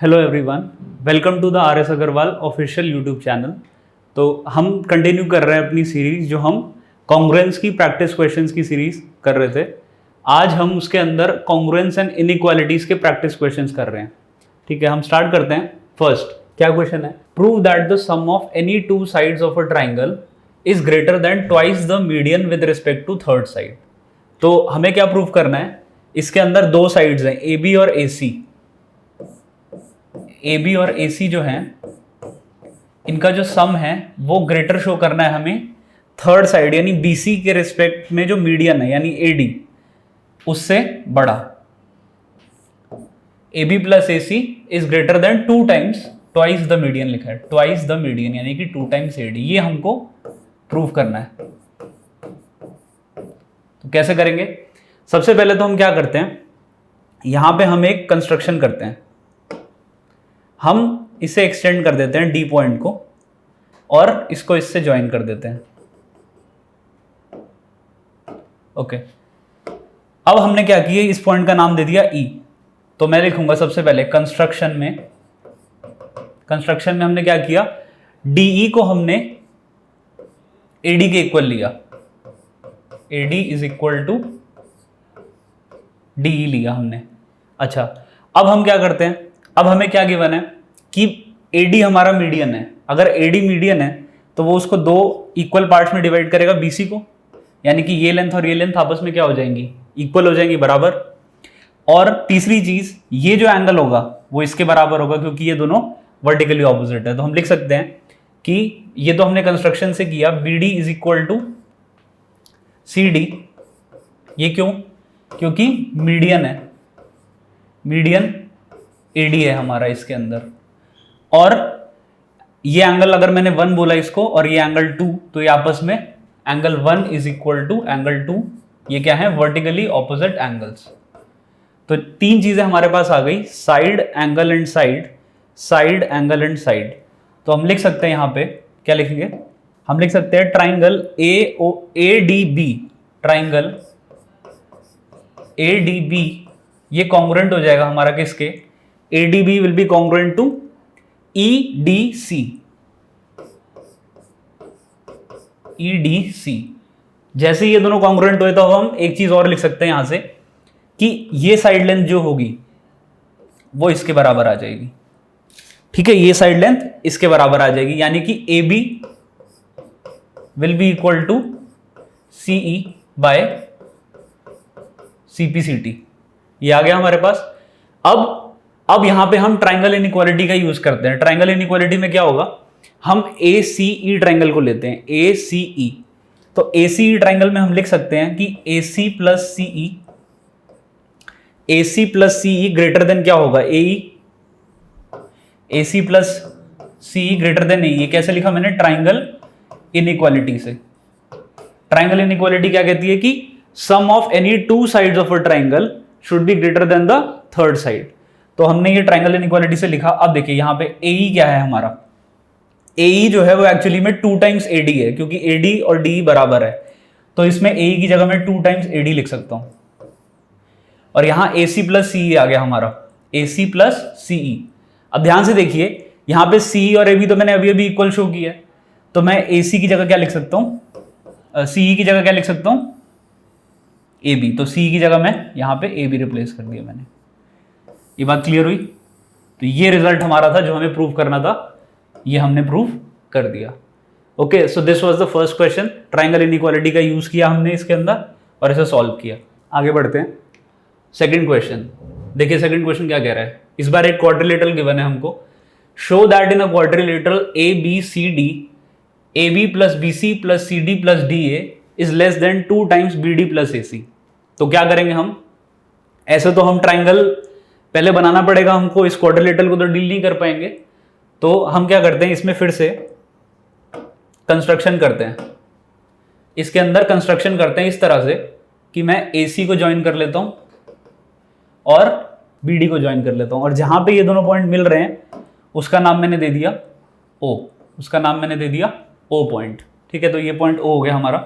Hello everyone, welcome to the R S Agarwal official YouTube channel. तो हम continue कर रहे हैं अपनी सीरीज जो हम कॉन्ग्रुएंस की प्रैक्टिस क्वेश्चंस की सीरीज कर रहे थे। आज हम उसके अंदर कॉन्ग्रुएंस एंड इनइक्वालिटीज के प्रैक्टिस क्वेश्चंस कर रहे हैं। ठीक है, हम स्टार्ट करते हैं। फर्स्ट क्या क्वेश्चन है? Prove that the sum of any two sides of a triangle is greater than twice the median with respect to third side. तो हमें क्या प्रूव करना है? इसके अंदर दो साइड्स हैं, ए बी और ए सी। ए बी और ए सी जो है इनका जो सम है वो ग्रेटर शो करना है हमें थर्ड साइड यानी बी सी के रिस्पेक्ट में जो मीडियन है यानी ए डी उससे बड़ा। A B plus A C is greater than two times twice the median लिखा है, ट्वाइस द मीडियन यानी कि टू टाइम्स ए डी। ये हमको प्रूव करना है। तो कैसे करेंगे? सबसे पहले तो हम क्या करते हैं, यहां पे हम एक कंस्ट्रक्शन करते हैं। हम इसे एक्सटेंड कर देते हैं डी पॉइंट को और इसको इससे ज्वाइन कर देते हैं। ओके, अब हमने क्या किया, इस पॉइंट का नाम दे दिया ई। तो मैं लिखूंगा सबसे पहले कंस्ट्रक्शन में हमने क्या किया, डीई को हमने एडी के इक्वल लिया, AD is equal to DE लिया हमने। अच्छा, अब हम क्या करते हैं, अब हमें क्या गिवन है कि AD हमारा मीडियन है। अगर AD मीडियन है तो वो उसको दो इक्वल पार्ट्स में डिवाइड करेगा BC को, यानी कि ये लेंथ और ये लेंथ आपस में क्या हो जाएंगी, इक्वल हो जाएंगी, बराबर। और तीसरी चीज, ये जो एंगल होगा वो इसके बराबर होगा क्योंकि ये दोनों वर्टिकली ऑपोजिट है। तो हम लिख सकते हैं कि ये तो हमने कंस्ट्रक्शन से किया, BD is equal to CD। ये क्यों? क्योंकि मीडियन है, मीडियन AD है हमारा इसके अंदर। और ये एंगल अगर मैंने 1 बोला इसको और ये एंगल 2, तो ये आपस में angle 1 is equal to angle 2। ये क्या है? Vertically opposite angles. तो तीन चीजें हमारे पास आ गई, side, angle and side, side, angle and side. तो हम लिख सकते हैं यहां पे, क्या लिखेंगे, हम लिख सकते हैं ट्राइंगल ADB, ट्राइंगल ADB ये कॉन्ग्रुएंट हो जाएगा हमारा किसके, ADB will be congruent to EDC। EDC जैसे ये दोनों कॉन्ग्रुएंट हुए तो हम एक चीज और लिख सकते हैं यहां से कि ये साइड लेंथ जो होगी वो इसके बराबर आ जाएगी। ठीक है, ये साइड लेंथ इसके बराबर आ जाएगी, यानी कि AB will be equal to CE by CPCT। ये आ गया हमारे पास। अब यहां पे हम ट्राइंगल इनइक्वालिटी का यूज करते हैं। ट्राइंगल इनइक्वालिटी में क्या होगा, हम ACE ट्राइंगल को लेते हैं, ACE। तो ACE ट्राइंगल में हम लिख सकते हैं कि AC plus CE greater than क्या होगा, AE। AC plus CE greater than AE। ये कैसे लिखा मैंने? ट्राइंगल इनइक्वालिटी से। ट्राइंगल इनइक्वालिटी क्या कहती है कि sum of any two sides of a triangle should be greater than the third side. तो हमने ये ट्राइंगल इनइक्वालिटी से लिखा। अब देखिए यहां पे AE क्या है हमारा, AE जो है वो एक्चुअली में 2 टाइम्स AD है, क्योंकि AD और DE बराबर है। तो इसमें AE की जगह मैं 2 टाइम्स AD लिख सकता हूं। और यहां AC प्लस CE आ गया हमारा, AC प्लस CE। अब ध्यान से देखिए, यहां पे CE और AB तो मैंने अभी अभी इक्वल शो किया है, तो मैं AC की जगह क्या लिख सकता हूं, CE की जगह क्या लिख सकता हूं, AB। तो CE की जगह मैं यहां पे AB रिप्लेस कर दिया मैंने। ये बात क्लियर हुई? तो ये रिजल्ट हमारा था जो हमें प्रूव करना था, ये हमने प्रूव कर दिया। Okay, so this was the first question. Triangle inequality का यूज किया हमने इसके अंदर और इसे सॉल्व किया। आगे बढ़ते हैं, सेकंड क्वेश्चन। देखिए सेकंड क्वेश्चन क्या कह रहा है, इस बार एक क्वाड्रिलेटरल गिवन है हमको। Show that in a quadrilateral ABCD AB plus BC plus CD plus DA is less than 2 times BD plus AC। तो क्या करेंगे हम, ऐसे तो हम ट्राइंगल पहले बनाना पड़ेगा हमको, इस क्वाड्रिलेटरल को तो डील नहीं कर पाएंगे। तो हम क्या करते हैं, इसमें फिर से कंस्ट्रक्शन करते हैं, इसके अंदर कंस्ट्रक्शन करते हैं इस तरह से कि मैं AC को ज्वाइन कर लेता हूं और BD को ज्वाइन कर लेता हूं, और जहां पे ये दोनों पॉइंट मिल रहे हैं उसका नाम मैंने दे दिया O, उसका नाम मैंने दे दिया O पॉइंट। ठीक है, तो ये पॉइंट O हो गया हमारा।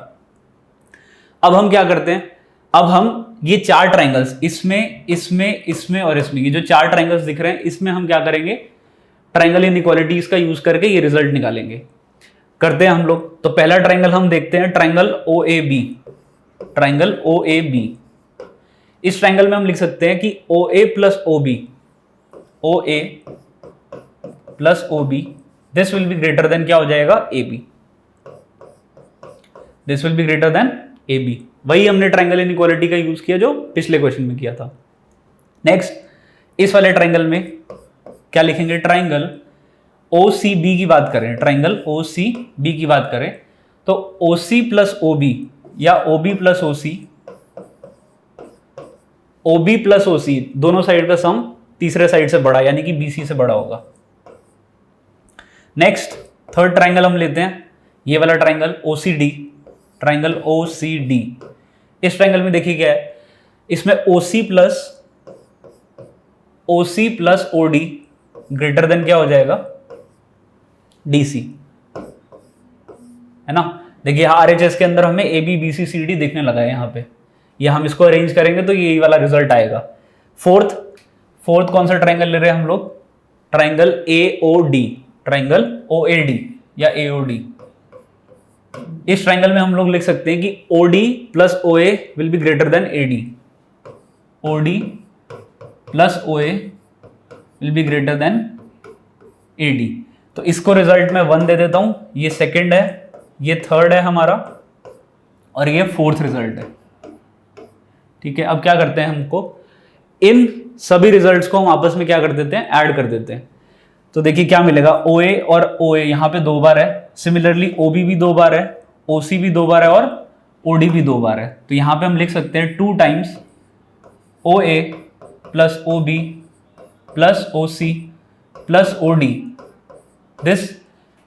अब हम क्या करते हैं, अब हम ये चार ट्राइंगल्स, इसमें इसमें इसमें और इसमें, ये जो चार ट्राइंगल्स दिख रहे हैं इसमें हम क्या करेंगे, ट्राइंगल इनइक्वालिटीज का यूज करके ये रिजल्ट निकालेंगे। करते हैं हम लोग। तो पहला ट्राइंगल हम देखते हैं, triangle O A B. Triangle O A B, इस ट्राइंगल में हम लिख सकते हैं कि O A plus O B, O A plus O B, this will be greater than क्या हो जाएगा, A B. This will be greater than A B. वही हमने ट्राइंगल इनइक्वालिटी का यूज किया जो पिछले क्वेश्चन में किया था। नेक्स्ट, इस वाले ट्राइंगल में क्या लिखेंगे, ट्राइंगल ओ सी बी की बात करें, ट्राइंगल ओ सी बी की बात करें तो ओ सी प्लस ओ बी या ओ बी प्लस ओ सी, ओ बी प्लस ओ सी दोनों साइड का सम तीसरे साइड से बड़ा यानी कि बी सी से बड़ा होगा। नेक्स्ट, थर्ड ट्राइंगल हम लेते हैं, ये वाला triangle O C D, triangle O C D. इस ट्राइंगल में देखिए क्या है, इसमें O C plus O D greater than क्या हो जाएगा, डी सी, है ना। देखिए आरएचएस के अंदर हमें A B B C C D देखने लगा है यहाँ पे, ये हम इसको अरेंज करेंगे तो यही वाला रिजल्ट आएगा। फोर्थ कौन सा ट्राइंगल ले रहे हैं हम लोग, triangle A O D, triangle O A D या ए ओ डी। इस ट्राइंगल में हम लोग लिख सकते हैं कि O D plus O A will be greater than A D, O D plus O A will be greater than A D. तो इसको रिजल्ट में 1 दे देता हूं, ये सेकंड है, ये थर्ड है हमारा, और ये फोर्थ रिजल्ट है। ठीक है, अब क्या करते हैं, हमको इन सभी रिजल्ट्स को हम आपस में क्या कर देते हैं, ऐड कर देते हैं। तो देखिए क्या मिलेगा, ओ ए और ओ ए यहाँ पे 2 बार है, सिमिलरली ओ बी भी 2 बार है, ओ सी भी 2 बार है और ओ डी भी 2 बार है। तो यहाँ पे हम लिख सकते हैं 2 times O A plus O B plus O C plus O D, this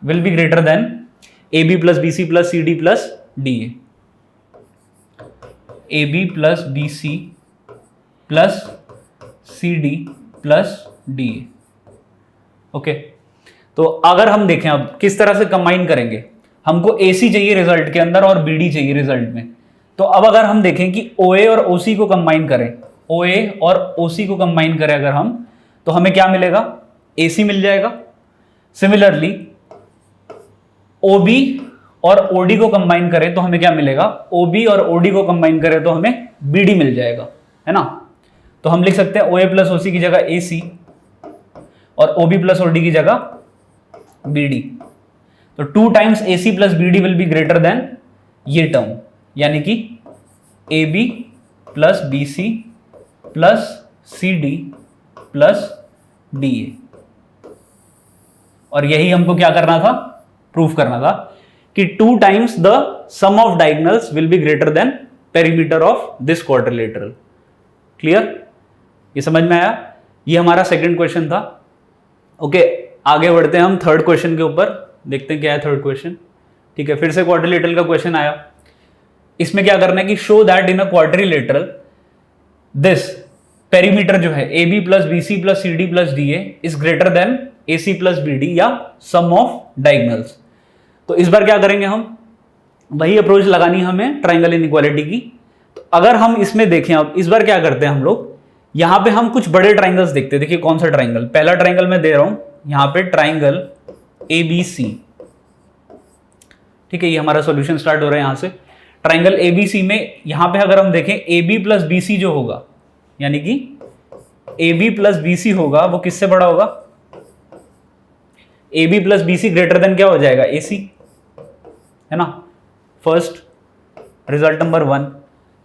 will be greater than AB plus BC plus CD plus DA, AB plus BC plus CD plus DA। Okay, तो अगर हम देखें अब किस तरह से combine करेंगे, हमको AC चाहिए रिजल्ट के अंदर और BD चाहिए रिजल्ट में। तो अब अगर हम देखें कि OA और OC को कंबाइन करें, OA और OC को कंबाइन करें अगर हम, तो हमें क्या मिलेगा, AC मिल जाएगा। सिमिलरली OB और OD को कंबाइन करें तो हमें क्या मिलेगा, OB और OD को कंबाइन करें तो हमें BD मिल जाएगा, है ना। तो हम लिख सकते हैं OA प्लस OC की जगह AC और OB प्लस OD की जगह BD। तो 2 times AC plus BD will be greater then ये टर्म, यानी कि AB plus BC plus CD plus DA। और यही हमको क्या करना था, प्रूफ करना था कि 2 times the sum of diagonals will be greater than perimeter of this quadrilateral. Clear, ये समझ में आया। ये हमारा सेकंड क्वेश्चन था। ओके, आगे बढ़ते हैं हम थर्ड क्वेश्चन के ऊपर, देखते हैं क्या है थर्ड क्वेश्चन। ठीक है, फिर से क्वाड्रिलेटरल का क्वेश्चन आया। इसमें क्या करना है कि show that in a quadrilateral this perimeter जो है A B plus B C plus C D plus D A is greater than A C plus B D या सम ऑफ डायगोनल्स। तो इस बार क्या करेंगे, हम वही अप्रोच लगानी हमें ट्राइंगल इनइक्वालिटी की। तो अगर हम इसमें देखें, अब इस बार क्या करते हैं हम लोग, यहां पे हम कुछ बड़े ट्राइंगल्स देखते हैं। देखिए कौन सा ट्राइंगल, पहला ट्राइंगल मैं दे रहा हूं यहां पे, ट्राइंगल ए बी सी। ठीक है, ये हमारा सॉल्यूशन स्टार्ट हो रहा है यहां से। ट्राइंगल ए बी सी में यहां पे अगर हम देखें A B plus B C जो होगा, यानी कि A B plus B C होगा, वो किससे बड़ा होगा, A B plus B C greater than क्या हो जाएगा, ए सी, है ना। First result number 1।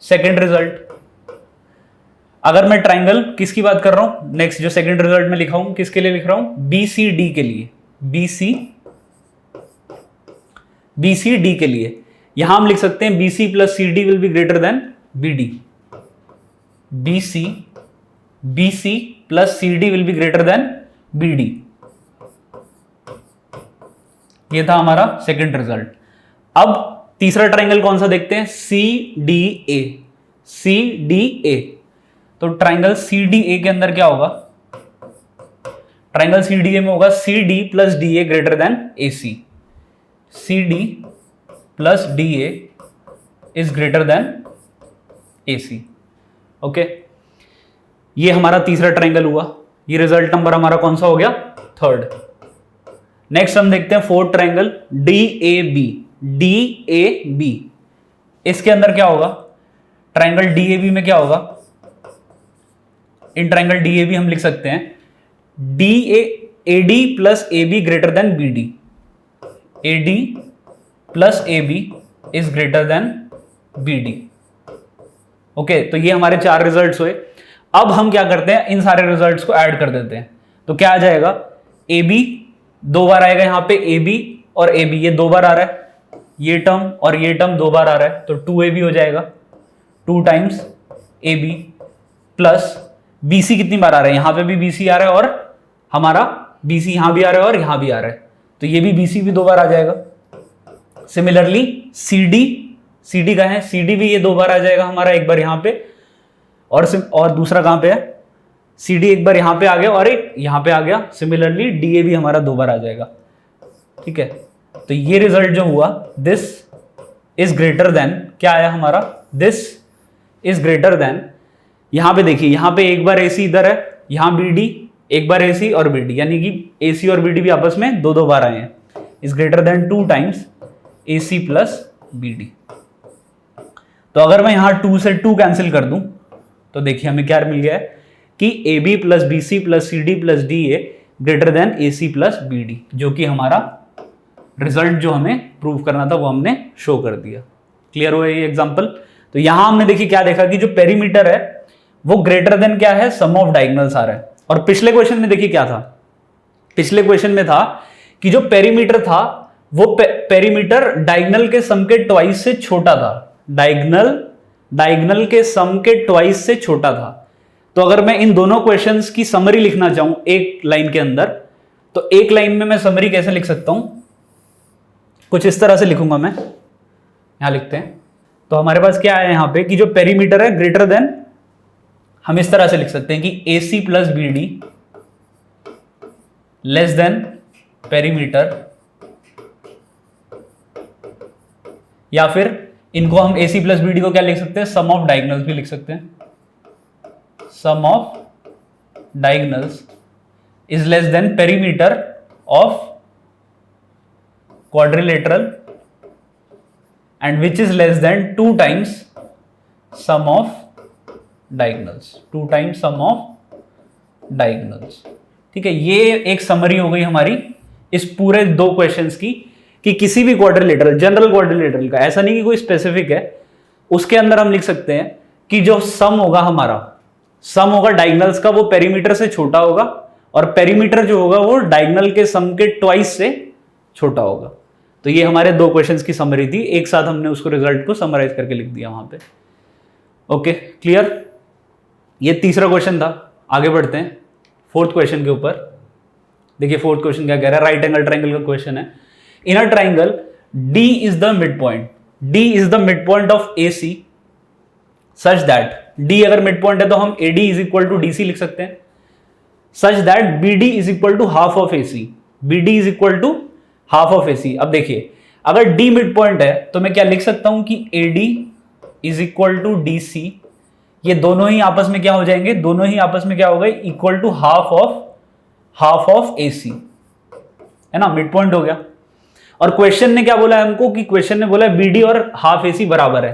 Second result, अगर मैं ट्राइंगल किसकी बात कर रहा हूं, नेक्स्ट जो सेकेंड रिजल्ट में लिखा हूं, किसके लिए लिख रहा हूं, बी सी डी के लिए, बी सी डी के लिए। यहां हम लिख सकते हैं B C plus C D will be greater than B D, B C plus C D will be greater than B D. ये था हमारा सेकंड रिजल्ट। अब तीसरा ट्राइंगल कौन सा देखते हैं, C D A, C D A. तो ट्राइंगल सी डी ए के अंदर क्या होगा, ट्राइंगल सी डी ए में होगा C D plus D A greater than A C, C D plus D A is greater than AC। Okay, ये हमारा तीसरा ट्राइंगल हुआ। ये रिजल्ट नंबर हमारा कौन सा हो गया? थर्ड। नेक्स्ट हम देखते हैं फोर्थ ट्राइंगल DAB। DAB इसके अंदर क्या होगा? ट्राइंगल DAB में क्या होगा? इन ट्राइंगल DAB हम लिख सकते हैं AD plus AB greater than BD। AD plus AB is greater then BD। Okay, तो ये हमारे 4 रिजल्ट्स हुए। अब हम क्या करते हैं, इन सारे रिजल्ट्स को ऐड कर देते हैं। तो क्या आ जाएगा? AB 2 बार आएगा यहाँ पे, AB और AB ये 2 बार आ रहा है, ये टर्म और ये टर्म 2 बार आ रहा है, तो 2AB हो जाएगा, 2 टाइम्स AB प्लस BC कितनी बार आ रहा है? यहाँ पे भी BC आ रहा है और हमारा BC यहां भी आ रहा है और यहां भी आ रहा है, तो ये भी BC भी 2 बार आ जाएगा। सिमिलरली CD का है, CD भी ये 2 बार आ जाएगा हमारा, एक बार यहां पे और दूसरा कहां पे है? CD एक बार यहां पे आ गया और एक यहां पे आ गया। सिमिलरली DA भी हमारा 2 बार आ जाएगा। ठीक है, तो ये रिजल्ट जो हुआ, दिस इज ग्रेटर देन, क्या आया हमारा? दिस इज ग्रेटर देन, यहां पे देखिए, यहां पे एक बार AC इधर है, यहां BD, एक बार AC और BD, यानी कि AC और BD भी आपस में 2-2 बार आए हैं। Is greater then 2 times AC plus BD। तो अगर मैं यहां 2 से 2 कैंसिल कर दूं तो देखिए हमें क्या मिल गया है कि AB plus BC plus CD plus DA greater than AC plus BD, जो कि हमारा रिजल्ट जो हमें प्रूव करना था वो हमने शो कर दिया। क्लियर हुआ ये एग्जांपल? तो यहां हमने देखिए क्या देखा कि जो पेरीमीटर है वो ग्रेटर देन क्या है? सम ऑफ डायगोनल्स आ रहा है। और पिछले क्वेश्चन में देखिए क्या था? पिछले क्वेश्चन में था कि जो पेरीमीटर था वो पेरीमीटर डायगोनल के सम के ट्वाइस से छोटा था। डायगोनल के सम के ट्वाइस से छोटा था। तो अगर मैं इन दोनों क्वेश्चंस की समरी लिखना चाहूं एक लाइन के अंदर, तो एक लाइन में मैं समरी कैसे लिख सकता हूं? कुछ इस तरह से लिखूंगा मैं, यहां लिखते हैं। तो हमारे पास क्या है यहां पे कि जो पेरीमीटर है ग्रेटर देन, हम इस तरह से लिख सकते हैं कि AC plus BD less than perimeter, या फिर इनको हम AC प्लस BD को क्या लिख सकते हैं? सम ऑफ डायगोनल्स भी लिख सकते हैं। Sum of diagonals is less than perimeter of quadrilateral and which is less than 2 times sum of diagonals, 2 times sum of diagonals. ठीक है, ये एक समरी हो गई हमारी इस पूरे 2 क्वेश्चंस की, कि किसी भी क्वाड्रिलेटरल, जनरल क्वाड्रिलेटरल का, ऐसा नहीं कि कोई स्पेसिफिक है, उसके अंदर हम लिख सकते हैं कि जो सम होगा हमारा, सम होगा डायगोनल्स का, वो पेरीमीटर से छोटा होगा, और पेरीमीटर जो होगा वो डायगोनल के सम के ट्वाइस से छोटा होगा। तो ये हमारे 2 क्वेश्चंस की समरी थी, एक साथ हमने उसको रिजल्ट को समराइज करके लिख दिया वहां पे। Okay, clear? ये तीसरा क्वेश्चन था। आगे बढ़ते हैं 4th क्वेश्चन के ऊपर। देखिए 4th क्वेश्चन क्या कह रहा है? राइट एंगल ट्राइंगल का क्वेश्चन है। In a triangle D is the midpoint, D is the midpoint of AC such that, D अगर midpoint है तो हम AD is equal to DC लिख सकते हैं, such that BD is equal to half of AC, BD is equal to half of AC। अब देखिए, अगर D midpoint है तो मैं क्या लिख सकता हूं कि AD is equal to DC, ये दोनों ही आपस में क्या हो जाएंगे? दोनों ही आपस में क्या हो गए? Equal to half of AC, है ना, मिड पॉइंट हो गया। और क्वेश्चन ने क्या बोला है हमको कि क्वेश्चन ने बोला BD और हाफ AC बराबर है,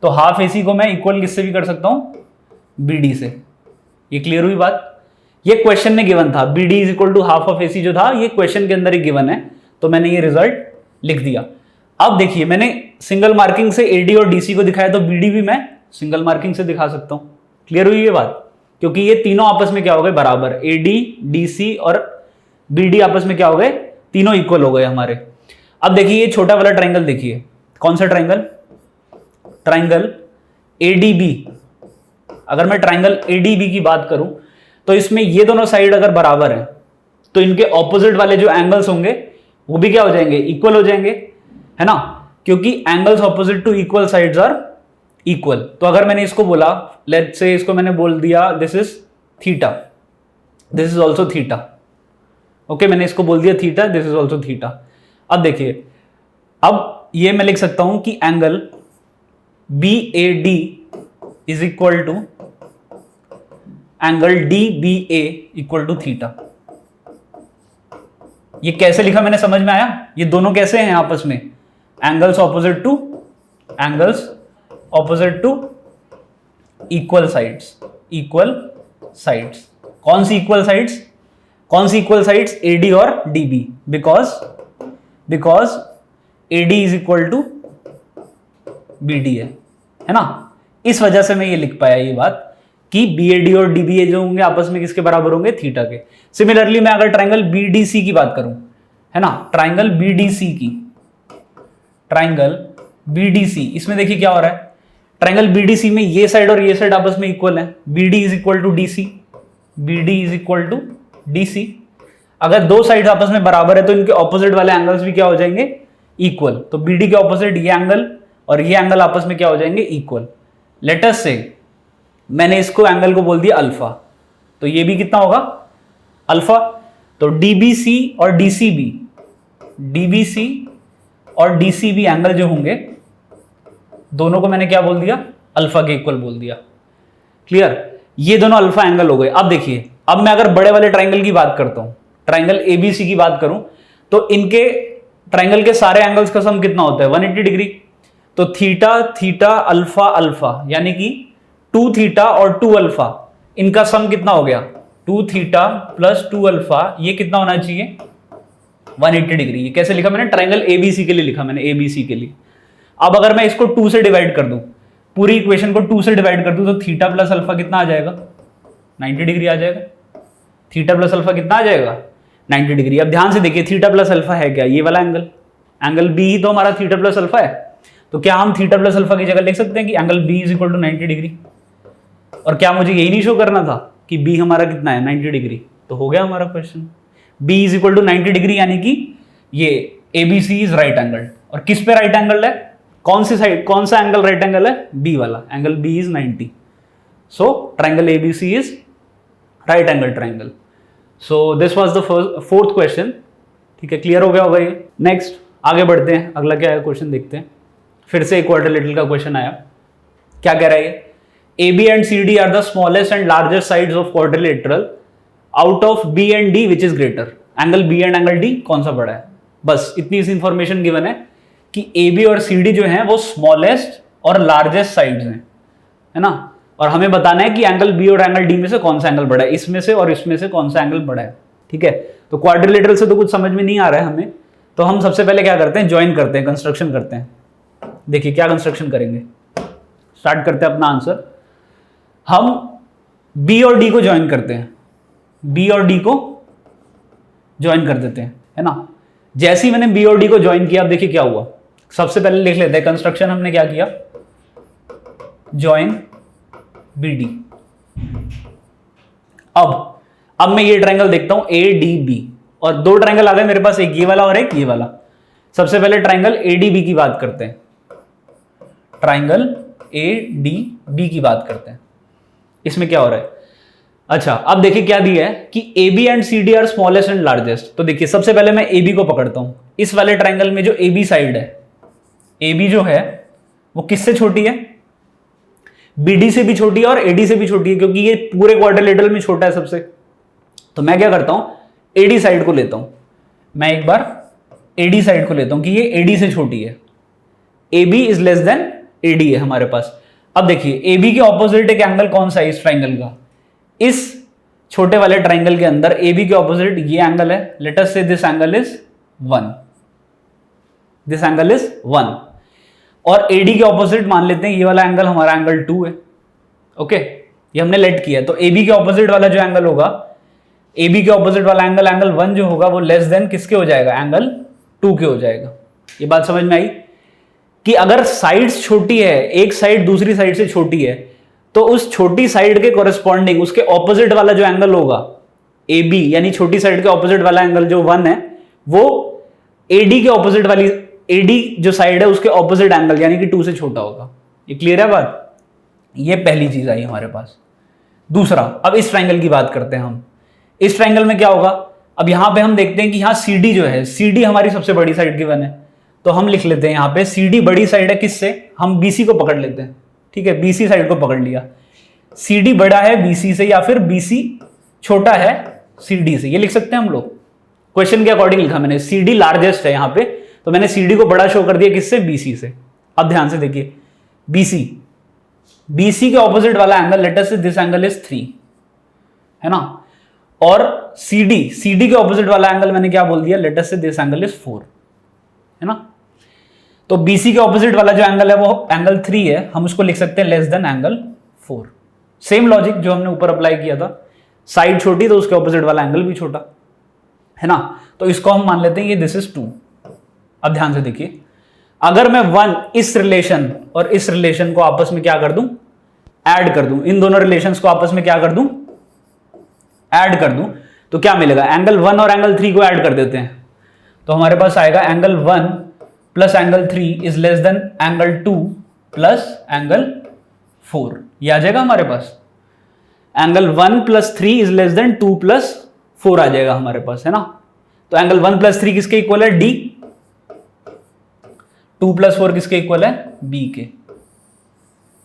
तो हाफ AC को मैं इक्वल किससे भी कर सकता हूं? BD से। ये क्लियर हुई बात? ये क्वेश्चन में गिवन था, BD is equal to half of AC जो था, ये क्वेश्चन के अंदर ही गिवन है, तो मैंने ये रिजल्ट लिख दिया। अब देखिए, मैंने सिंगल मार्किंग से AD और DC को दिखाया, तो BD भी मैं सिंगल मार्किंग से दिखा सकता हूं। क्लियर हुई ये बात? क्योंकि ये तीनों आपस में क्या हो गए? बराबर। AD, DC और BD आपस में क्या हो गए? तीनों इक्वल हो गए हमारे। अब देखिए ये छोटा वाला ट्राइंगल देखिए, कौन सा ट्राइंगल? Triangle ADB। अगर मैं ट्राइंगल ADB की बात करूं तो इसमें ये दोनों साइड अगर बराबर है तो इनके ऑपोजिट वाले जो एंगल्स होंगे वो भी क्या हो जाएंगे? इक्वल हो जाएंगे, है ना, क्योंकि angles opposite to equal sides are equal. तो अगर मैंने इसको बोला, लेट्स से इसको मैंने बोल दिया this is theta, this is also theta. Okay, मैंने इसको बोल दिया theta, this is also theta. अब देखिए, अब ये मैं लिख सकता हूं कि angle BAD is equal to angle DBA equal to theta. ये कैसे लिखा मैंने, समझ में आया? ये दोनों कैसे हैं आपस में? Angles opposite to equal sides. कौन सी इक्वल साइड्स? AD और DB, because AD is equal to BD है ना। इस वजह से मैं ये लिख पाया ये बात कि BAD और DBA जो होंगे आपस में किसके बराबर होंगे? थीटा के। सिमिलरली मैं अगर ट्राइंगल BDC की बात करूं, है ना, ट्राइंगल BDC, इसमें देखिए क्या हो रहा है। ट्राइंगल BDC में ये साइड और ये साइड आपस में इक्वल है। BD is equal to DC। अगर दो साइड आपस में बराबर है तो इनके ऑपोजिट वाले एंगल्स भी क्या हो जाएंगे? इक्वल। तो BD के ऑपोजिट ये एंगल और ये एंगल आपस में क्या हो जाएंगे? इक्वल। लेट अस से मैंने इसको एंगल को बोल दिया अल्फा, तो ये भी कितना होगा? अल्फा। तो DBC और DCB एंगल जो होंगे दोनों को मैंने क्या बोल दिया? अल्फा के इक्वल बोल दिया। क्लियर? ये दोनों अल्फा एंगल हो गए। अब देखिए, अब मैं अगर बड़े वाले ट्राइंगल की बात करता हूं, ट्राइंगल ABC की बात करूं, तो इनके ट्राइंगल के सारे एंगल्स का सम कितना होता है? 180 डिग्री। तो थीटा अल्फा यानी कि 2 थीटा और 2 अल्फा, इनका सम कितना हो गया? 2 थीटा प्लस 2 अल्फा, ये कितना होना चाहिए? 180 डिग्री। ये कैसे लिखा मैंने? ट्राइंगल ABC के लिए लिखा मैंने, ABC के लिए। अब अगर मैं इसको 2 से डिवाइड कर दूं, पूरी इक्वेशन को 2 से डिवाइड कर दूं, तो थीटा प्लस अल्फा कितना आ जाएगा? 90 डिग्री आ जाएगा। थीटा प्लस अल्फा कितना आ जाएगा? 90 डिग्री। अब ध्यान से देखिए, थीटा प्लस अल्फा है क्या? ये वाला एंगल B ही तो हमारा थीटा प्लस अल्फा है। तो क्या हम थीटा प्लस अल्फा की जगह लिख सकते हैं कि angle B is equal to 90 degree? और क्या मुझे यही नहीं शो करना था कि B हमारा कितना है? 90 डिग्री। तो हो गया हमारा question. B is equal to 90 degree यानी कि ये ABC इज राइट एंगल। और किस पे राइट एंगल है? कौन सी साइड, कौन सा एंगल राइट एंगल है? B वाला। Angle B is 90। So triangle ABC is right angle triangle. So this was the fourth question. ठीक है, क्लियर हो गया होगा ये। नेक्स्ट आगे बढ़ते हैं, अगला क्या है क्वेश्चन देखते हैं। फिर से एक क्वाड्रिलेटरल का क्वेश्चन आया। क्या कह रहा है ये? AB and CD are the smallest and largest sides of quadrilateral. Out of B and D which is greater? Angle B and angle D कौन सा बड़ा है? बस इतनी सी इंफॉर्मेशन गिवन है कि AB और CD जो हैं वो स्मॉलेस्ट और लार्जेस्ट साइड्स हैं, है ना। और हमें बताना है कि एंगल B और एंगल D में से कौन सा एंगल बड़ा है, इसमें से और इसमें से कौन सा एंगल बड़ा है। ठीक है, तो क्वाड्रिलेटरल से तो कुछ समझ में नहीं आ रहा है हमें, तो हम सबसे पहले क्या करते हैं? ज्वाइन करते हैं, कंस्ट्रक्शन करते हैं। देखिए क्या कंस्ट्रक्शन करेंगे, स्टार्ट करते हैं अपना आंसर। हम B और D को ज्वाइन करते हैं, B और D को ज्वाइन कर देते हैं, है ना। जैसे ही मैंने B और D को ज्वाइन किया, अब देखिए क्या हुआ। सबसे पहले लिख लेते हैं कंस्ट्रक्शन, हमने क्या किया? Join BD। अब मैं ये ट्रायंगल देखता हूं ADB, और दो ट्रायंगल आ गए मेरे पास, एक ये वाला और एक ये वाला। सबसे पहले ट्रायंगल ADB की बात करते हैं, ट्रायंगल ADB की बात करते हैं। इसमें क्या हो रहा है? अच्छा, अब देखिए क्या दिया है कि AB and CD are smallest and largest. तो देखिए सबसे पहले मैं AB को पकड़ता हूं। इस वाले ट्रायंगल में जो AB साइड है, AB जो है वो किससे छोटी है? BD से भी छोटी है और AD से भी छोटी है, क्योंकि ये पूरे क्वाड्रिलेटरल में छोटा है सबसे। तो मैं क्या करता हूं? AD साइड को लेता हूं। मैं एक बार AD साइड को लेता हूं कि ये AD से छोटी है। AB is less then AD है हमारे पास। अब देखिए AB के ऑपोजिट एक एंगल कौन सा है इस ट्रायंगल का? इस छोटे वाले ट्रायंगल के अंदर AB के ऑपोजिट ये एंगल है। लेट अस से this angle is 1, this angle is 1। और AD के ऑपोजिट मान लेते हैं ये वाला एंगल हमारा एंगल 2 है। ओके, ये हमने लेट किया। तो AB के ऑपोजिट वाला जो एंगल होगा, AB के ऑपोजिट वाला एंगल, एंगल 1 जो होगा वो लेस देन किसके हो जाएगा? एंगल 2 के हो जाएगा। ये बात समझ में आई कि अगर साइड्स छोटी है, एक साइड दूसरी साइड से छोटी है, तो उस छोटी साइड के कोरेस्पॉन्डिंग उसके ऑपोजिट वाला जो एंगल होगा AB, यानी छोटी साइड के ऑपोजिट वाला एंगल जो 1 है, वो AD के ऑपोजिट वाली, AD जो साइड है उसके ऑपोजिट एंगल यानी कि 2 से छोटा होगा। ये क्लियर है बात? ये पहली चीज आई हमारे पास। दूसरा, अब इस ट्रायंगल की बात करते हैं हम। इस ट्रायंगल में क्या होगा? अब यहां पे हम देखते हैं कि यहां CD जो है, CD हमारी सबसे बड़ी साइड गिवन है, तो हम लिख लेते हैं यहां पे CD बड़ी साइड है किससे? हम BC को पकड़ लेते हैं। ठीक है, बीसी साइड को पकड़ लिया, सीडी बड़ा है बीसी से या फिर बीसी छोटा है सीडी से, ये लिख सकते हैं हम लोग। क्वेश्चन के अकॉर्डिंग लिखा मैंने, सीडी लार्जेस्ट है यहाँ पे, तो मैंने सीडी को बड़ा शो कर दिया किससे, बीसी से। अब ध्यान से देखिए, बीसी, बीसी के ऑपोजिट वाला एंगल, लेट अस से दिस एंगल इज 3, है ना, और सीडी, सीडी के ऑपोजिट वाला एंगल मैंने क्या बोल दिया, लेट अस से दिस एंगल इज 4, है ना। तो बीसी के ऑपोजिट वाला जो एंगल है वो एंगल 3 है, हम उसको लिख सकते हैं less than angle 4। Same logic जो हमने ऊपर अप्लाई किया था, साइड छोटी तो उसके ऑपोजिट वाला एंगल भी छोटा, है ना। तो इसको हम मान लेते हैं ये दिस इज 2। अब ध्यान से देखिए, अगर मैं 1 इस रिलेशन और इस रिलेशन को आपस में क्या कर दूं, ऐड कर दूं, इन दोनों रिलेशंस को आपस में क्या कर दूं, ऐड कर दूं, तो क्या मिलेगा, एंगल 1 और एंगल 3 को ऐड कर देते हैं, तो हमारे पास आएगा angle 1 plus angle 3 is less than angle 2 plus angle 4, ये आ जाएगा हमारे पास। Angle 1 plus 3 is less than 2 plus 4 आ जाएगा हमारे पास, है ना। तो एंगल 1 प्लस 3 किसके इक्वल है, डी, 2 प्लस 4 किसके इक्वल है, बी के।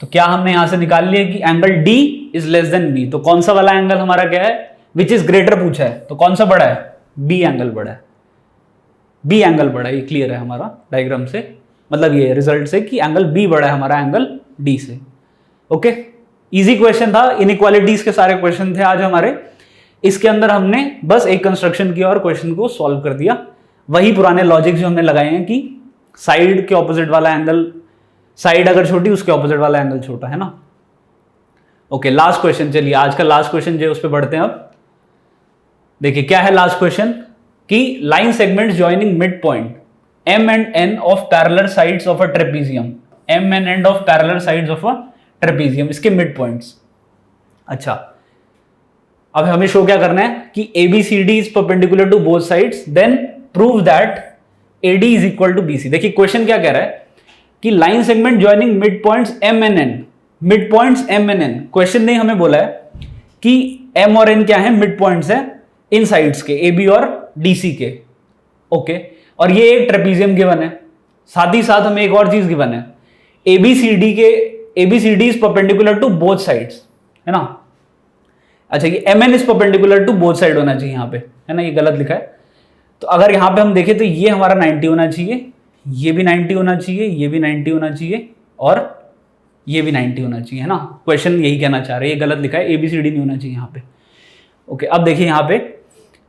तो क्या हमने यहां से निकाल लिया कि angle D is less than B, तो कौन सा वाला एंगल हमारा क्या है, विच इज ग्रेटर पूछा है, तो कौन सा बड़ा है, बी एंगल बड़ा है, बी एंगल बड़ा है, ये क्लियर है हमारा डायग्राम से, मतलब ये रिजल्ट से कि एंगल बी बड़ा है हमारा एंगल डी से। ओके, इजी क्वेश्चन था, इनइक्वालिटीज के सारे क्वेश्चन थे आज हमारे, इसके अंदर हमने बस एक कंस्ट्रक्शन किया और क्वेश्चन को सॉल्व कर दिया। वही पुराने लॉजिक जो हमने लगाए हैं कि साइड के ऑपोजिट वाला एंगल, साइड अगर छोटी उसके ऑपोजिट वाला एंगल छोटा, है ना। ओके, लास्ट क्वेश्चन, चलिए आज का लास्ट क्वेश्चन जो उस पर बढ़ते हैं। अब देखिए क्या है लास्ट क्वेश्चन, कि line segment joining mid point m and n of parallel sides of a trapezium, m and n of parallel sides of a trapezium, इसके मिड पॉइंट्स। अच्छा, अब हमें शो क्या करना है कि ABCD is perpendicular to both sides, then prove that AD is equal to BC। देखिए question क्या कह रहा है कि line segment joining mid points m and n, mid points m and n, question ने हमें बोला है कि m और n क्या है, मिड पॉइंट्स है इन साइड्स के, AB और DC के। ओके, और ये एक ट्रेपीजियम गिवन है, साथ ही साथ हमें एक और चीज गिवन है, ABCD is perpendicular to both sides, है ना। अच्छा, ये MN is perpendicular to both side होना चाहिए यहाँ पे, है ना, ये गलत लिखा है। तो अगर यहाँ पे हम देखें तो ये हमारा 90 होना चाहिए, ये भी 90 होना चाहिए, ये भी 90 होना चाहिए, और ये भी 90 होना चाहिए, है ना। क्वेश्चन यही कहना चाह रहे हैं, ये गलत लिखा है, ABCD नहीं होना चाहिए यहाँ पे। ओके, अब देखिए यहाँ पे,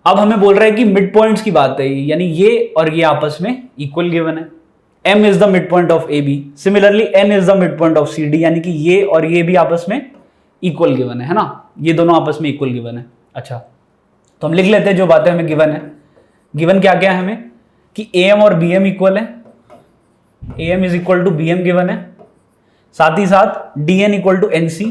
अब हमें बोल रहा है कि मिड पॉइंट्स की बात है, यानी ये और ये आपस में इक्वल गिवन है। M is the mid point of AB, similarly N is the mid point of CD, यानी कि ये और ये भी आपस में इक्वल गिवन है ना, ये दोनों आपस में इक्वल गिवन है। अच्छा, तो हम लिख लेते हैं जो बातें हमें गिवन है। गिवन क्या क्या है हमें कि AM और BM इक्वल है, AM is equal to BM given है, साथ ही साथ DN इक्वल टू NC,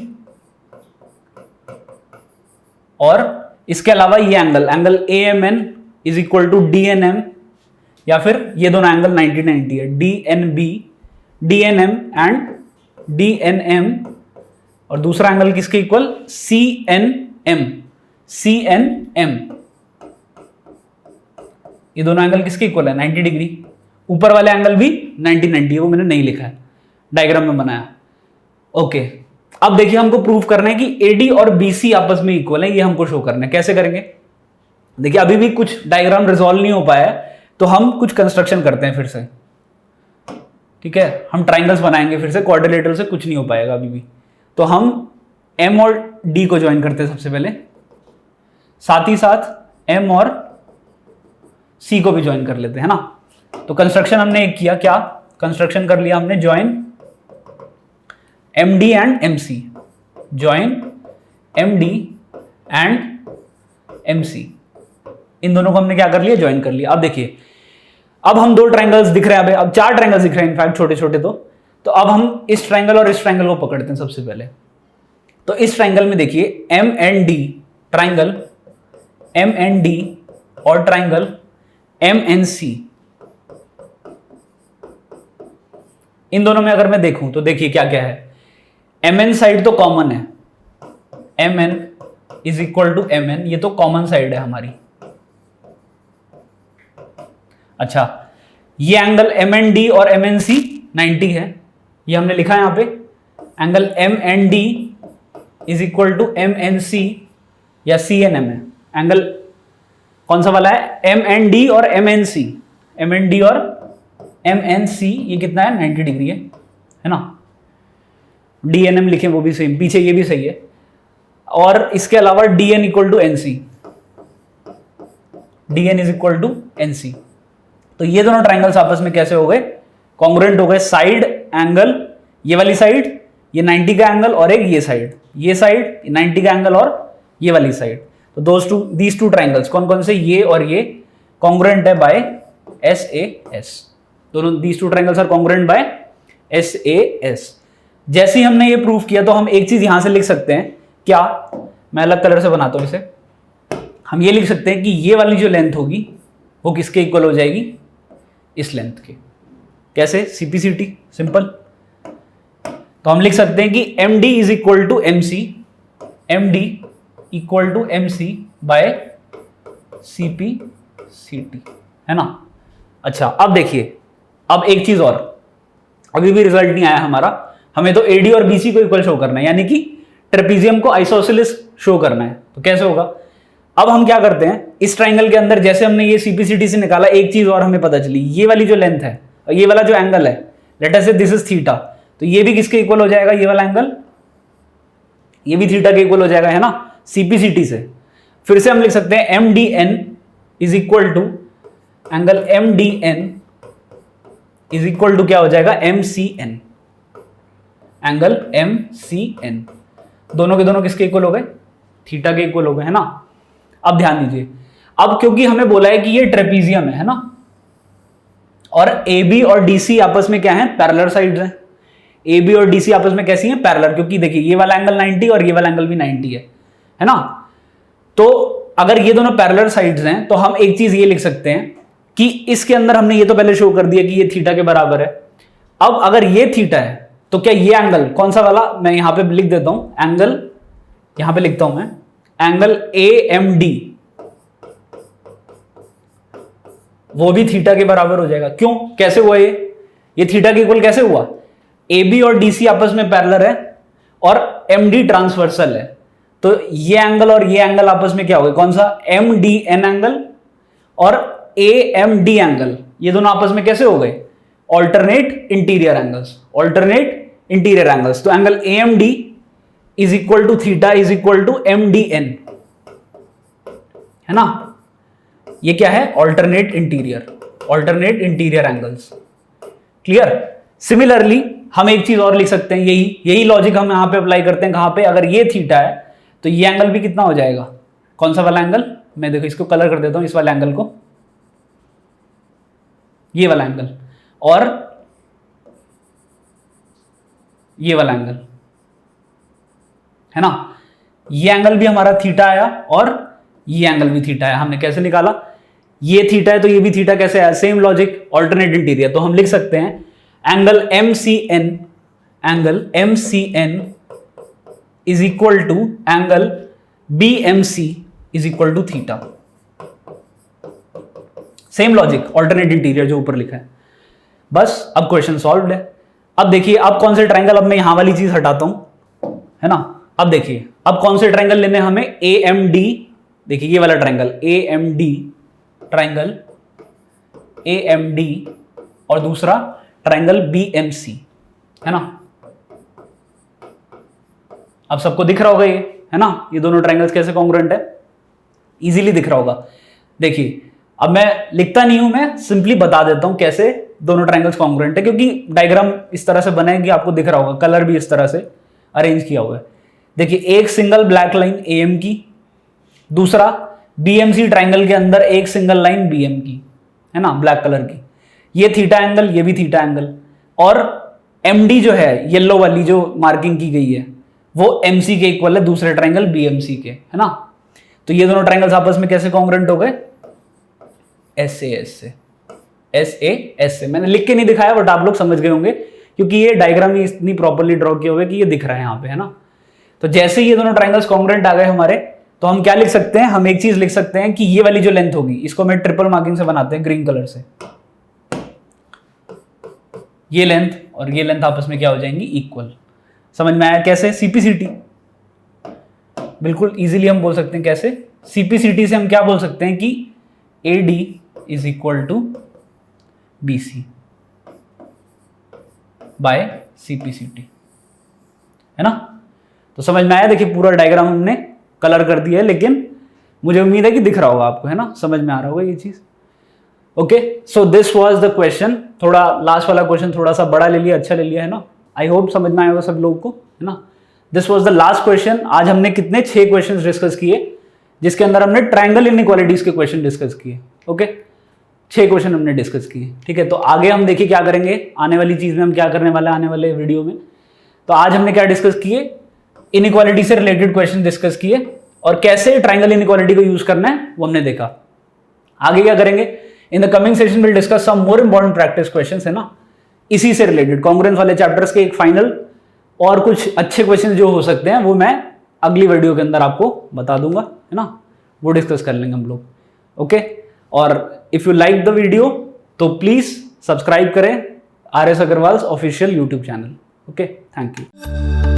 और इसके अलावा ये angle AMN is equal to DNM, या फिर ये दोनों एंगल 90-90 है, DNB, DNM एंड DNM, और दूसरा एंगल किसके इक्वल, CNM, ये दोनों एंगल किसके इक्वल है, 90 डिग्री। ऊपर वाले एंगल भी 90-90 है, वो मैंने नहीं लिखा है, डायग्राम में बनाया। ओके, अब देखिए हमको प्रूव करना है कि AD और BC आपस में इक्वल है, ये हमको शो करना है। कैसे करेंगे, देखिए अभी भी कुछ डायग्राम रिजॉल्व नहीं हो पाया है, तो हम कुछ कंस्ट्रक्शन करते हैं फिर से, ठीक है, हम ट्राइंगल्स बनाएंगे फिर से, क्वाड्रिलेटरल से कुछ नहीं हो पाएगा अभी भी। तो हम M और D को ज्वाइन करते हैं सबसे पहले, साथ ही साथ M और C को भी ज्वाइन कर लेते हैं, है ना। तो कंस्ट्रक्शन हमने एक किया, क्या कंस्ट्रक्शन कर लिया हमने, join MD and MC, join MD and MC, इन दोनों को हमने क्या कर लिया, ज्वाइन कर लिया। अब देखिए, अब हम दो ट्रायंगल्स दिख रहे हैं, अब चार ट्रायंगल्स दिख रहे हैं इनफैक्ट, छोटे छोटे। तो अब हम इस ट्रायंगल और इस ट्रायंगल को पकड़ते हैं सबसे पहले। तो इस ट्रायंगल में देखिए MND, ट्रायंगल MND और ट्रायंगल MNC, इन दोनों में अगर मैं देखूं तो देखिए क्या क्या है, MN साइड तो कॉमन है, MN is equal to MN, ये तो कॉमन साइड है हमारी। अच्छा, ये एंगल MND और MNC 90 है, ये हमने लिखा है यहाँ पे, angle M N D is equal to M N C या सी एन एम है। एंगल कौन सा वाला है, एम एन डी और M N C, M N D और एम एन सी, ये कितना है 90 डिग्री है ना। डी एन एम लिखे वो भी सेम, पीछे ये भी सही है। और इसके अलावा D N equal to N C, D N is equal to N C. तो ये दोनों ट्राइंगल्स आपस में कैसे हो गए, कॉन्ग्रुएंट हो गए। साइड एंगल, ये वाली साइड ये 90 का एंगल, और एक ये साइड 90 का एंगल और ये वाली साइड। तो दीज टू ट्राइंगल्स कौन कौन से, ये और ये कॉन्ग्रुएंट है बाय एस ए एस। दोनों these two triangles are congruent by S A S. जैसे ही हमने ये प्रूफ किया तो हम एक चीज यहां से लिख सकते हैं, क्या, मैं अलग कलर से बनाता हूं इसे। हम ये लिख सकते हैं कि ये वाली जो लेंथ होगी वो किसके इक्वल हो जाएगी, इस लेंथ के। कैसे, सीपीसीटी, सिंपल। तो हम लिख सकते हैं कि M D is equal to M C, M D equal to M C by C P C T, है ना। अच्छा अब देखिए, अब एक चीज और, अभी भी रिजल्ट नहीं आया हमारा, हमें तो एडी और बीसी को इक्वल शो करना है, यानी कि ट्रेपीजियम को आइसोसेलेस शो करना है। तो कैसे होगा, अब हम क्या करते हैं, इस ट्राइंगल के अंदर जैसे हमने ये सीपीसीटी से निकाला, एक चीज और हमें पता चली, ये वाली जो लेंथ है और ये वाला जो एंगल है, लेट अस से दिस इज थीटा, तो ये भी किसके इक्वल हो जाएगा, ये वाला एंगल, ये भी थीटा के इक्वल हो जाएगा, है ना, सीपीसीटी से। फिर से हम लिख सकते हैं M D N is equal to angle M D N is equal to क्या हो जाएगा, M C N, angle M C N. दोनों के दोनों किसके इक्वल हो गए, थीटा के इक्वल हो गए, है ना। अब ध्यान दीजिए, अब क्योंकि हमें बोला है कि ये ट्रेपीजियम है ना, और ए बी और डी सी आपस में क्या है, पैरेलल साइड्स हैं। ए बी और डी सी आपस में कैसी हैं, पैरेलल, क्योंकि देखिए ये वाला एंगल 90 और ये वाला एंगल भी 90 है ना। तो अगर ये दोनों पैरेलल साइड्स हैं तो हम एक चीज ये लिख सकते हैं कि इसके अंदर हमने ये तो पहले शो कर दिया कि ये थीटा के बराबर है। अब अगर ये थीटा है तो क्या ये एंगल कौन सा वाला, मैं यहां पे लिख देता हूं एंगल, यहां पे लिखता हूं मैं एंगल ए एम डी, वो भी थीटा के बराबर हो जाएगा। क्यों, कैसे हुआ ये थीटा के इक्वल कैसे हुआ, ए बी और डी सी आपस में पैरेलल है और एम डी ट्रांसवर्सल है, तो ये एंगल और ये एंगल आपस में क्या हो गए, कौन सा, एम डी एन एंगल और ए एम डी एंगल, ये दोनों आपस में कैसे हो गए, alternate interior angles, alternate interior angles. तो angle A M D is equal to theta is equal to M D N, है ना। ये क्या है, alternate interior angles. Clear. Similarly हम एक चीज और लिख सकते हैं, यही लॉजिक हम यहां पे अप्लाई करते हैं, कहां पे, अगर ये थीटा है तो ये एंगल भी कितना हो जाएगा, कौन सा वाला एंगल, मैं देखो इसको कलर कर देता हूं, इस वाले एंगल को, ये वाला एंगल, और ये वाला एंगल, है ना। ये एंगल भी हमारा थीटा आया और ये एंगल भी थीटा आया। हमने कैसे निकाला, ये थीटा है तो ये भी थीटा कैसे आया, सेम लॉजिक, ऑल्टरनेट इंटीरियर। तो हम लिख सकते हैं angle M C N is equal to angle B M C is equal to theta. Same logic, alternate interior जो ऊपर लिखा है। बस अब क्वेश्चन सॉल्व्ड है। अब देखिए, अब कौन से ट्रायंगल, अब मैं यहां वाली चीज हटाता हूं, है ना। अब देखिए, अब कौन से ट्रायंगल लेने हमें, ए एम डी, देखिए ये वाला triangle A M D, triangle A M D, और दूसरा ट्रायंगल बी एम सी, है ना। अब सबको दिख रहा होगा ये, है ना, ये दोनों ट्रायंगल्स कैसे कॉन्ग्रुएंट है, इजीली दिख रहा होगा। देखिए अब मैं लिखता नहीं हूं, मैं सिंपली बता देता हूं कैसे दोनों ट्रायंगल्स कॉन्ग्रुएंट है, क्योंकि डायग्राम इस तरह से बना है कि आपको दिख रहा होगा, कलर भी इस तरह से अरेंज किया हुआ है। देखिए एक single black line A M की, दूसरा बीएमसी ट्रायंगल के अंदर एक सिंगल लाइन बीएम की, है ना, ब्लैक कलर की। ये थीटा एंगल, ये भी थीटा एंगल, और एमडी जो है येलो वाली जो मार्किंग की गई है वो एमसी के इक्वल है दूसरे ट्रायंगल बीएमसी के, है ना। तो ये दोनों ट्रायंगल्स आपस में कैसे कॉन्ग्रुएंट हो गए, एस ए एस से। मैंने लिख के नहीं दिखाया बट आप लोग समझ गए होंगे, क्योंकि ये डायग्राम ही इतनी प्रॉपर्ली ड्रॉ किया हुआ है कि ये दिख रहा है यहाँ पे, है ना। तो जैसे ये दोनों ट्रायंगल्स कॉन्ग्रुएंट आ गए हमारे, तो हम क्या लिख सकते हैं, हम एक चीज लिख सकते हैं कि ये वाली जो लेंथ होगी, इसको मैं ट्रिपल मार्किंग से बनाते हैं ग्रीन कलर से, ये लेंथ और ये लेंथ आपस में क्या हो जाएंगी, इक्वल। समझ में आया कैसे? सीपीसीटी, बिल्कुल इजीली हम बोल सकते हैं कैसे? सीपीसीटी से हम क्या बोल सकते हैं कि AD is equal to BC by CPCT, है ना? तो समझ में आया? देखिए पूरा डायग्राम हमने कलर कर दिया है, लेकिन मुझे उम्मीद है कि दिख रहा होगा आपको, है ना? समझ में आ रहा होगा ये चीज। Okay, so this was the question. थोड़ा लास्ट वाला क्वेश्चन थोड़ा सा बड़ा ले लिया, अच्छा ले लिया, है ना? आई होप समझ में आया होगा सब लोगों को, है ना? This was the last question. आज हमने कितने 6 क्वेश्चन डिस्कस किए, जिसके अंदर हमने ट्रायंगल इनइक्वालिटीज के क्वेश्चन डिस्कस किए। ओके, 6 क्वेश्चन हमने डिस्कस किए, ठीक है? तो आगे हम देखिए क्या करेंगे, आने वाली चीज में हम क्या करने वाले हैं आने वाले वीडियो में। तो आज हमने क्या डिस्कस किए, इनइक्वालिटी से रिलेटेड क्वेश्चन डिस्कस किए, और कैसे ट्रायंगल इनइक्वालिटी को यूज करना है वो हमने देखा। आगे क्या करेंगे, in the coming session will discuss some more important practice questions, है ना? इसी से रिलेटेड कॉन्ग्रुएंस वाले चैप्टर्स के एक फाइनल और कुछ अच्छे क्वेश्चन जो हो सकते हैं वो मैं अगली वीडियो के अंदर आपको बता दूंगा, है ना? वो डिस्कस कर लेंगे हम लोग। ओके, और if you like the video तो प्लीज सब्सक्राइब करें RS Agarwal official YouTube channel. Okay, thank you.